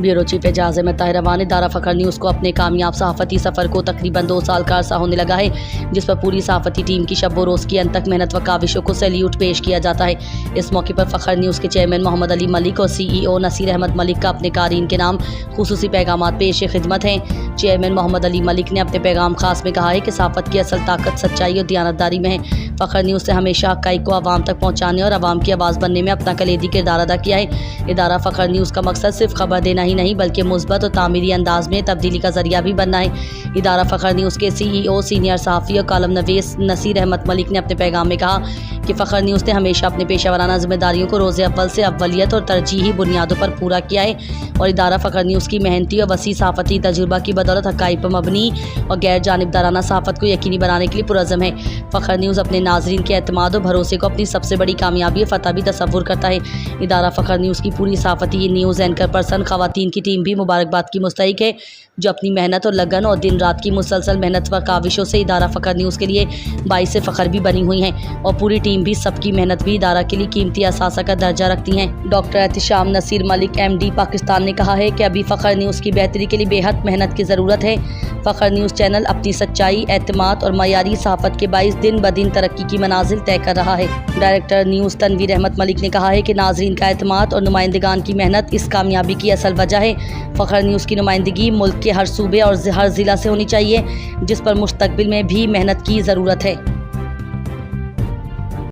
Bureau chief Ejaz Ahmad Tahir अमान ने दारा फखर news को अपने कामयाब सहाफ़ती सफ़र को तकरीबन 2 साल का अरसा होने लगा है, जिस पर पूरी सहाफ़ती टीम की शब व रोज़ की अनथक मेहनत व काविशों को सैल्यूट पेश किया जाता है। इस मौके पर फ़खर न्यूज़ के चेयरमैन मोहम्मद अली मलिक और CEO नसीर अहमद मलिक का अपने कारीन के नाम खुसूसी पैगामात पेश खिदमत हैं। चेयरमैन मोहम्मद अली मलिक ने अपने पैगाम खास में कहा है कि सहाफ़त की असल ताकत सच्चाई और दियानतदारी में है। फ़खर न्यूज़ ने हमेशा हक़ाइक़ को आवाम तक पहुँचाने और आवाम की आवाज़ बनने में अपना कलीदी किरदार अदा किया है। इदारा फ़खर न्यूज़ का मकसद सिर्फ खबर देना ही नहीं बल्कि मुस्बत और तामीरी अंदाज में तब्दीली का ज़रिया भी बनना है। इदारा फ़खर न्यूज़ के CEO सीनियर सहाफ़ी और कालम नवीस नसीर अहमद मलिक ने अपने पैगाम में कहा कि फ़खर न्यूज़ ने हमेशा अपने पेशा वराना ज़िम्मेदारियों को रोज़े अव्वल से अव्वलियत और तरजीही बुनियादों पर पूरा किया है और इदारा फ़खर न्यूज़ की मेहनती और वसी सहाफ़ती तजुर्बा की बदौलत हक़ाइक़ पर मबनी और गैर जानिबदाराना सहाफ़त को यकीनी बनाने के लिए पुरज़्म है। फ़खर न्यूज़ अपने नाज़रीन के एतमाद और भरोसे को अपनी सबसे बड़ी कामयाबी और फ़तह भी तसव्वुर करता है। इदारा फ़खर न्यूज़ की पूरी सहाफ़ती न्यूज़ एंकर पर्सन ख़वातीन की टीम भी मुबारकबाद की मुस्तहिक़ है, जो अपनी मेहनत और लगन और दिन रात की मुसलसल मेहनत व काविशों से इदारा फ़खर न्यूज़ के लिए बाइस फ़खर भी बनी हुई हैं और पूरी टीम भी सबकी मेहनत भी इदारा के लिए कीमती असासा का दर्जा रखती हैं। डॉक्टर एहतिशाम नसीर मलिक MD पाकिस्तान ने कहा है कि अभी फ़खर न्यूज़ की बेहतरी के लिए बेहद मेहनत की ज़रूरत है। फ़खर न्यूज़ चैनल अपनी सच्चाई, एतमाद और मयारी सहाफ़त के बाइस दिन ब दिन तरक्की की मनाजिल तय कर रहा है। डायरेक्टर न्यूज़ तनवीर अहमद मलिक ने कहा है कि नाज़रीन का एतमाद और नुमाइंदगान की मेहनत इस कामयाबी की असल वजह है। फ़खर न्यूज़ की नुमाइंदगी मुल्क के हर सूबे और हर ज़िला से होनी चाहिए, जिस पर मुस्तक़बिल में भी मेहनत की ज़रूरत है।